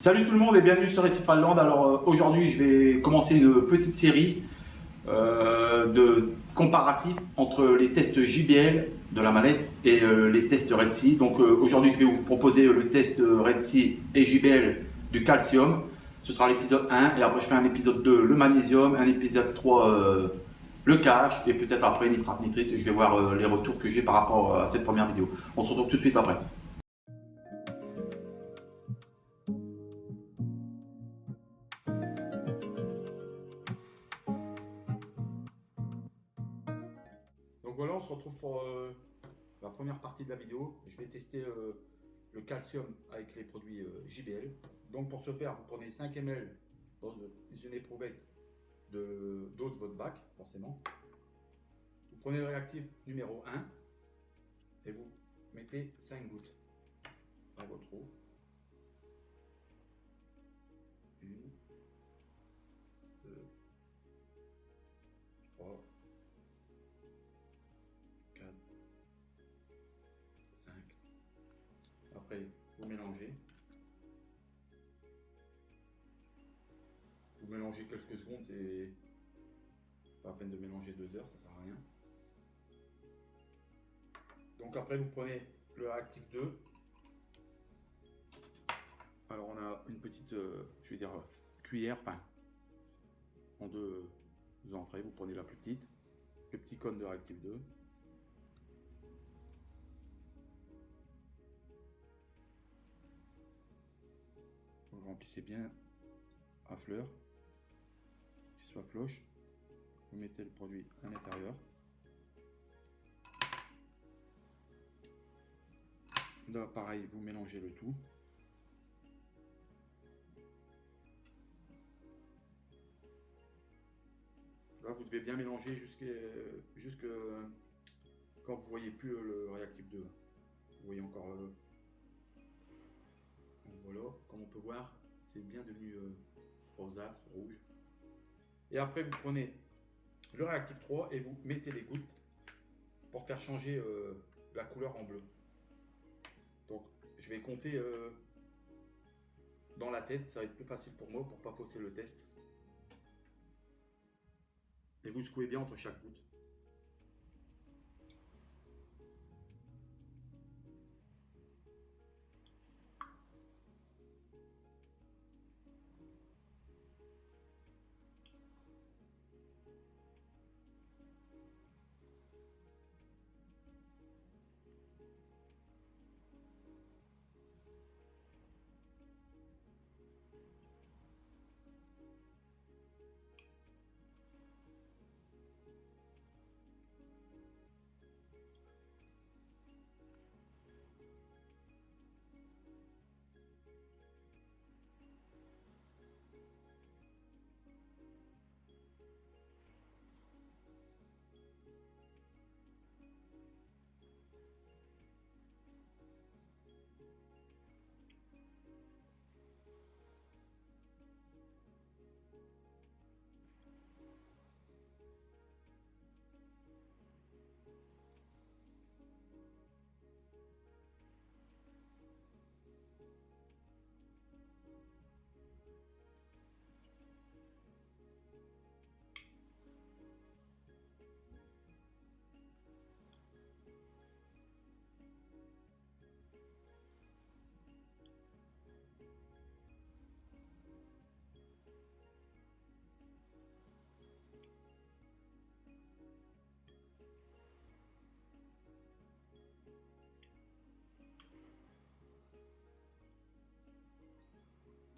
Salut tout le monde et bienvenue sur Recifalland. Alors aujourd'hui je vais commencer une petite série de comparatifs entre les tests JBL de la manette et les tests Red Sea. Donc aujourd'hui je vais vous proposer le test Red Sea et JBL du calcium. Ce sera l'épisode 1 et après je fais un épisode 2 le magnésium, un épisode 3 le cache et peut-être après nitrate nitrite. Je vais voir les retours que j'ai par rapport à cette première vidéo. On se retrouve tout de suite après. Donc voilà, on se retrouve pour la première partie de la vidéo. Je vais tester le calcium avec les produits JBL. Donc pour ce faire, vous prenez 5 ml dans une éprouvette d'eau de votre bac, forcément. Vous prenez le réactif numéro 1 et vous mettez 5 gouttes dans votre eau. 1, 2, 3, 4, 5. Après, vous mélangez. Vous mélangez quelques secondes, c'est pas la peine de mélanger 2 heures, ça sert à rien. Donc après, vous prenez le réactif 2. Alors on a une petite, je vais dire, cuillère, enfin, en deux entrées. Vous prenez la plus petite, le petit cône de réactif 2. Vous le remplissez bien à fleur, qu'il soit floche. Vous mettez le produit à l'intérieur. Là, pareil, vous mélangez le tout. Là, vous devez bien mélanger jusqu'à quand vous voyez plus le réactif 2. Vous voyez encore. Voilà, comme on peut voir, c'est bien devenu rosâtre, rouge. Et après, vous prenez le réactif 3 et vous mettez les gouttes pour faire changer la couleur en bleu. Donc, je vais compter dans la tête, ça va être plus facile pour moi pour ne pas fausser le test. Et vous secouez bien entre chaque goutte.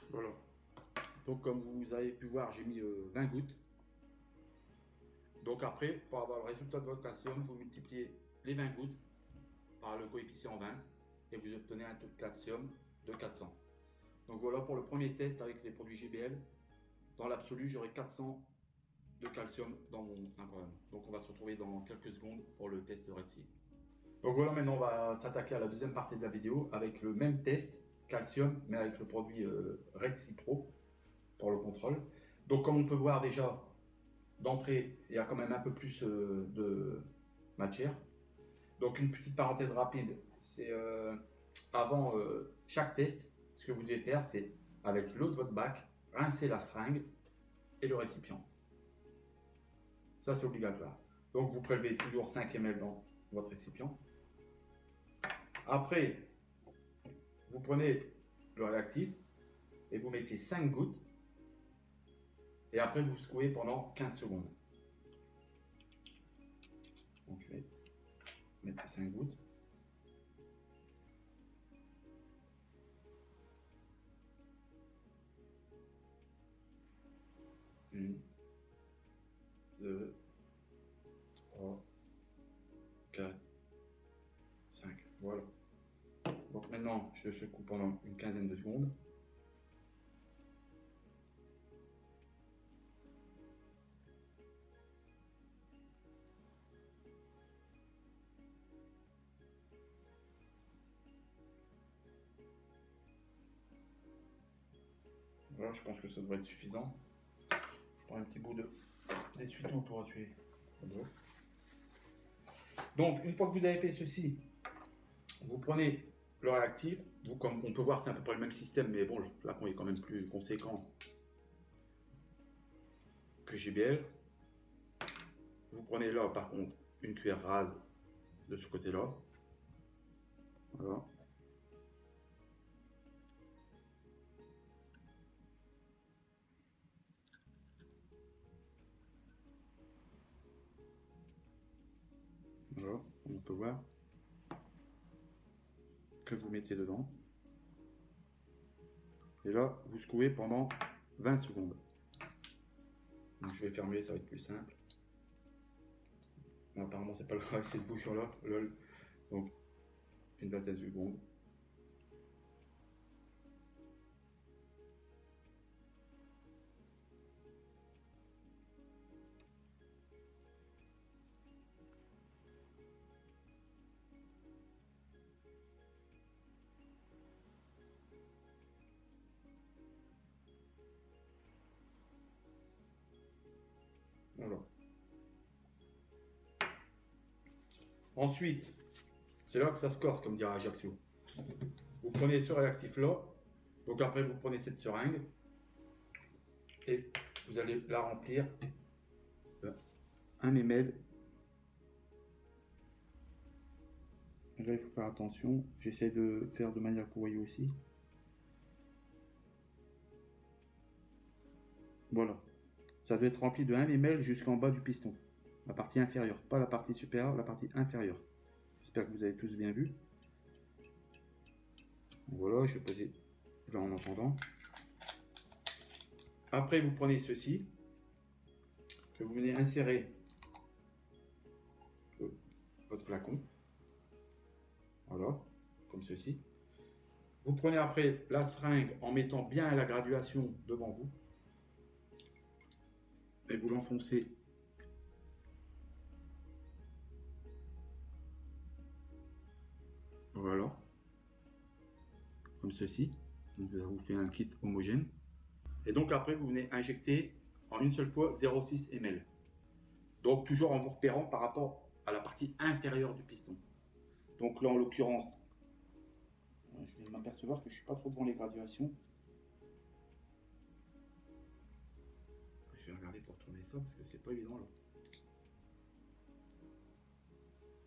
Voilà. Donc comme vous avez pu voir, j'ai mis 20 gouttes. Donc après, pour avoir le résultat de votre calcium, vous multipliez les 20 gouttes par le coefficient 20 et vous obtenez un taux de calcium de 400. Donc voilà pour le premier test avec les produits JBL. Dans l'absolu, j'aurai 400 de calcium dans mon aquarium. Donc on va se retrouver dans quelques secondes pour le test Red Sea. Donc voilà, maintenant on va s'attaquer à la deuxième partie de la vidéo avec le même test calcium mais avec le produit Red Sea Pro pour le contrôle. Donc comme on peut voir déjà d'entrée, il y a quand même un peu plus de matière. Donc une petite parenthèse rapide, c'est avant chaque test, ce que vous devez faire, c'est avec l'eau de votre bac, rincez la seringue et le récipient. Ça, c'est obligatoire. Donc, vous prélevez toujours 5 ml dans votre récipient. Après, vous prenez le réactif et vous mettez 5 gouttes. Et après, vous secouez pendant 15 secondes. Donc, je vais mettre 5 gouttes. Une, 2, 3, 4, 5. Voilà. Donc maintenant, je secoue pendant une quinzaine de secondes. Voilà, je pense que ça devrait être suffisant. Je prends un petit bout d'essuie-tout pour essuyer. Donc, une fois que vous avez fait ceci, vous prenez le réactif. Vous, comme on peut voir, c'est à peu près le même système, mais bon, le flacon est quand même plus conséquent que JBL. Vous prenez là, par contre, une cuillère rase de ce côté-là. Voilà. Voilà, on peut voir que vous mettez dedans. Et là, vous secouez pendant 20 secondes. Donc, je vais fermer, ça va être plus simple. Bon, apparemment, c'est pas le cas avec cette bouchon-là. Donc, une vingtaine de secondes. Voilà. Ensuite, c'est là que ça se corse, comme dirait Ajaccio. Vous prenez ce réactif-là. Donc après, vous prenez cette seringue. Et vous allez la remplir de 1 ml. Là, il faut faire attention. J'essaie de faire de manière que vous voyez aussi. Voilà. Ça doit être rempli de 1 ml jusqu'en bas du piston. La partie inférieure, pas la partie supérieure, la partie inférieure. J'espère que vous avez tous bien vu. Voilà, je vais poser là en attendant. Après, vous prenez ceci, que vous venez insérer votre flacon. Voilà, comme ceci. Vous prenez après la seringue en mettant bien la graduation devant vous. Et vous l'enfoncez voilà, comme ceci. Donc ça vous fait un kit homogène. Et donc après vous venez injecter en une seule fois 0,6 ml. Donc toujours en vous repérant par rapport à la partie inférieure du piston. Donc là en l'occurrence, je vais m'apercevoir que je ne suis pas trop bon les graduations. Je vais regarder pour tourner ça parce que c'est pas évident là.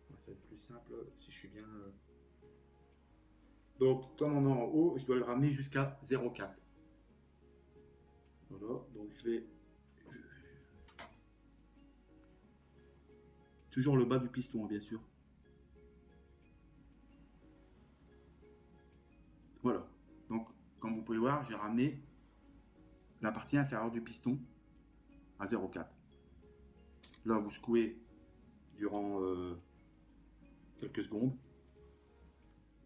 Ça va être plus simple si je suis bien. Donc comme on est en haut, je dois le ramener jusqu'à 0,4. Voilà, donc je vais toujours le bas du piston, hein, bien sûr. Voilà, donc comme vous pouvez voir, j'ai ramené la partie inférieure du piston à 0,4. Là, vous secouez durant quelques secondes.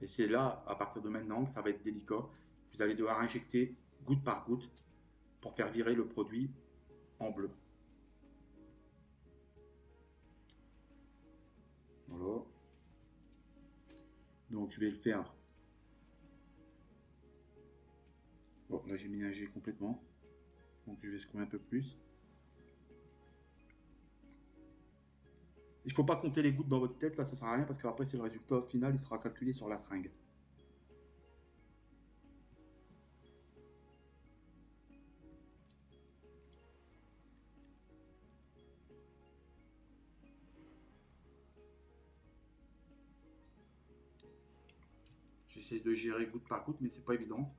Et c'est là, à partir de maintenant, que ça va être délicat. Vous allez devoir injecter goutte par goutte pour faire virer le produit en bleu. Voilà. Donc je vais le faire. Bon, là j'ai mélangé complètement. Donc je vais secouer un peu plus. Il ne faut pas compter les gouttes dans votre tête, là ça sert à rien parce qu'après c'est le résultat final, il sera calculé sur la seringue. J'essaie de gérer goutte par goutte, mais c'est pas évident.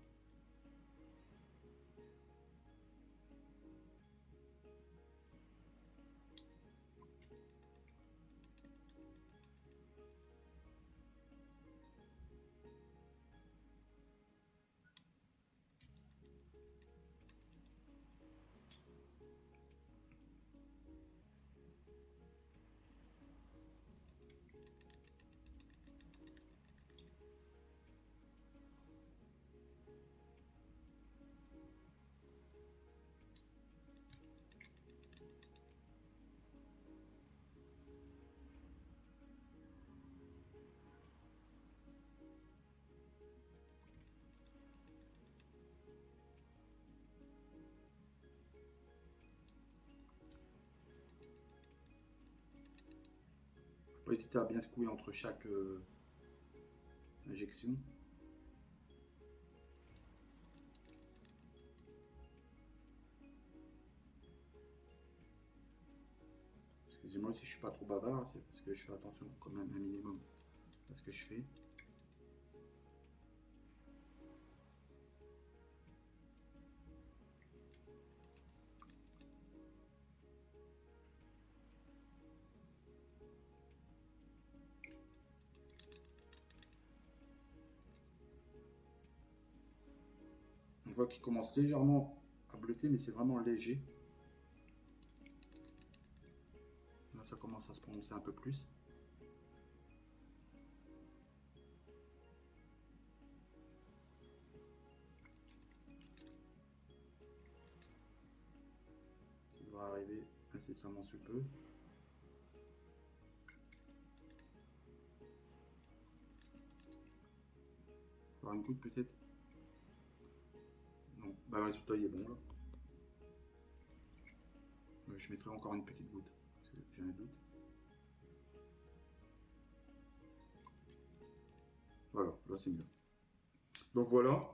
Faut pas hésiter à bien secouer entre chaque injection. Excusez-moi si je suis pas trop bavard, c'est parce que je fais attention quand même un minimum à ce que je fais. On voit qu'il commence légèrement à bleuter, mais c'est vraiment léger. Là, ça commence à se prononcer un peu plus. Ça devrait arriver incessamment sous peu. Voir une goutte peut-être. Non, bah, le résultat il est bon là. Je mettrai encore une petite goutte, parce que j'ai un doute. Voilà, là c'est mieux. Donc voilà,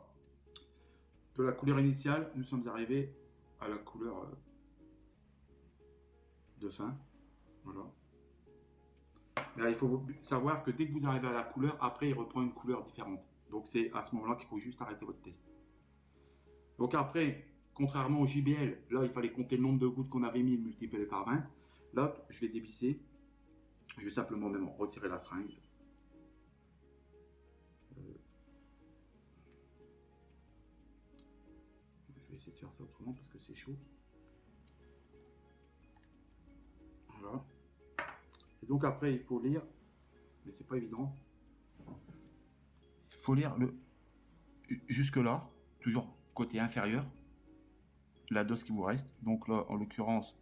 de la couleur initiale, nous sommes arrivés à la couleur de fin. Voilà. Là, il faut savoir que dès que vous arrivez à la couleur, après il reprend une couleur différente. Donc c'est à ce moment-là qu'il faut juste arrêter votre test. Donc après, contrairement au JBL, là il fallait compter le nombre de gouttes qu'on avait mis multiplié par 20. Là, je vais dévisser. Je vais simplement même retirer la seringue. Je vais essayer de faire ça autrement parce que c'est chaud. Voilà. Et donc après, il faut lire, mais c'est pas évident. Il faut lire le jusque là, toujours côté inférieur, la dose qui vous reste. Donc là, en l'occurrence,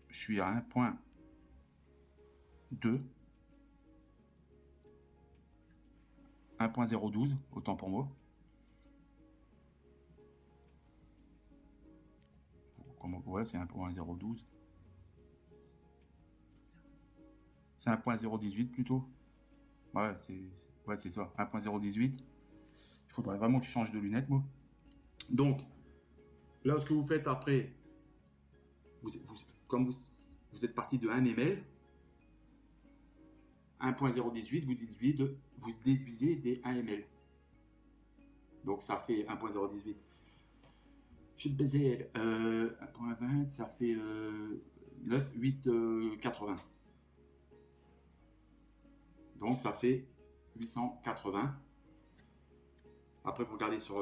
je suis à 1.2, 1.012, autant pour moi. Ouais, c'est 1.012. C'est 1.018 plutôt. Ouais, c'est ça, 1.018. Il faudrait vraiment que je change de lunettes, moi. Donc, là, ce que vous faites après, comme vous êtes parti de 1 ml, 1.018, vous déduisez des 1 ml. Donc, ça fait 1.018. Je te baisais 1.20, ça fait 880. Donc, ça fait 880. Après, vous regardez sur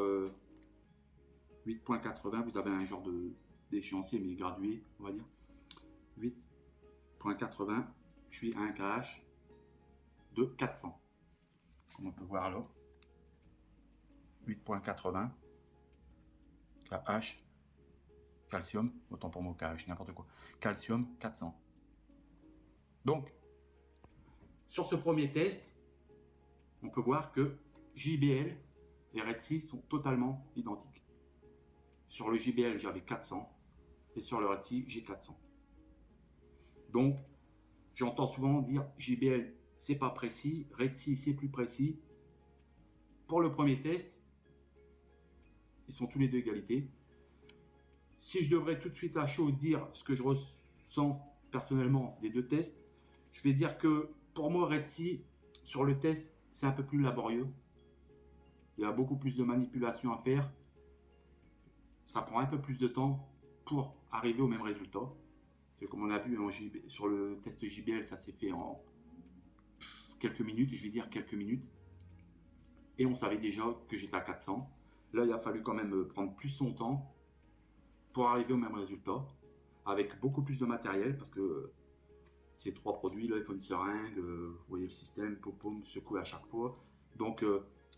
8.80, vous avez un genre d'échéancier, mais gradué, on va dire. 8.80, je suis à un KH de 400. Comme on peut voir là. 8.80. KH. Calcium, autant pour moi KH, n'importe quoi. Calcium, 400. Donc, sur ce premier test, on peut voir que JBL et Red Sea sont totalement identiques. Sur le JBL, j'avais 400 et sur le Red Sea, j'ai 400. Donc, j'entends souvent dire JBL, c'est pas précis, Red Sea, c'est plus précis. Pour le premier test, ils sont tous les deux égalité. Si je devrais tout de suite à chaud dire ce que je ressens personnellement des deux tests, je vais dire que pour moi, Red Sea, sur le test, c'est un peu plus laborieux. Il y a beaucoup plus de manipulations à faire. Ça prend un peu plus de temps pour arriver au même résultat. Comme on a vu sur le test JBL, ça s'est fait en quelques minutes, je vais dire quelques minutes. Et on savait déjà que j'étais à 400. Là, il a fallu quand même prendre plus son temps pour arriver au même résultat, avec beaucoup plus de matériel, parce que ces 3 produits, là, il faut une seringue, vous voyez le système, pom-pom, secouer à chaque fois. Donc,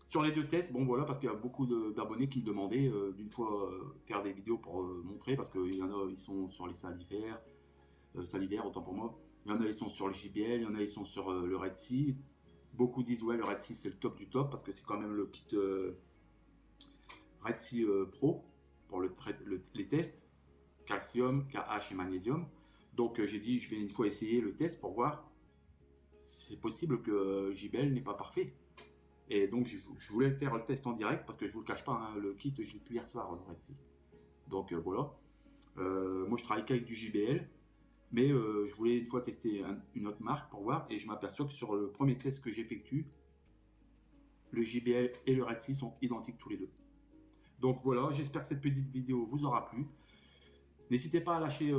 sur les 2 tests, bon voilà, parce qu'il y a beaucoup d'abonnés qui me demandaient d'une fois faire des vidéos pour montrer, parce qu'il y en a, ils sont sur les salivaires, autant pour moi. Il y en a, ils sont sur le JBL, il y en a, ils sont sur le Red Sea. Beaucoup disent, ouais, le Red Sea, c'est le top du top, parce que c'est quand même le kit Red Sea Pro pour les tests, calcium, KH et magnésium. Donc j'ai dit, je vais une fois essayer le test pour voir si c'est possible que JBL n'est pas parfait. Et donc je voulais faire le test en direct, parce que je vous le cache pas, hein, le kit, je l'ai plus hier soir, le Red Sea. Donc voilà. Moi je travaille qu'avec du JBL. Mais je voulais une fois tester une autre marque pour voir, et je m'aperçois que sur le premier test que j'effectue, le JBL et le Red Sea sont identiques tous les deux. Donc voilà, j'espère que cette petite vidéo vous aura plu. N'hésitez pas à lâcher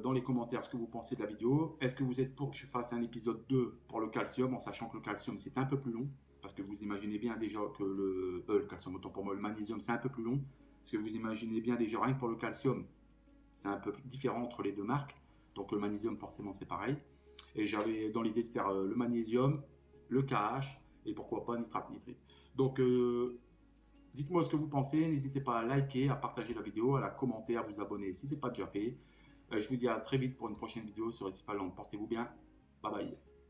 dans les commentaires ce que vous pensez de la vidéo. Est-ce que vous êtes pour que je fasse un épisode 2 pour le calcium, en sachant que le calcium c'est un peu plus long, parce que vous imaginez bien déjà que le calcium, autant pour moi, le magnésium c'est un peu plus long, parce que vous imaginez bien déjà rien que pour le calcium, c'est un peu différent entre les 2 marques. Donc le magnésium forcément c'est pareil. Et j'avais dans l'idée de faire le magnésium, le KH et pourquoi pas nitrate nitrite. Donc dites-moi ce que vous pensez, n'hésitez pas à liker, à partager la vidéo, à la commenter, à vous abonner si ce n'est pas déjà fait. Je vous dis à très vite pour une prochaine vidéo sur Récifal Land. Portez-vous bien, bye bye.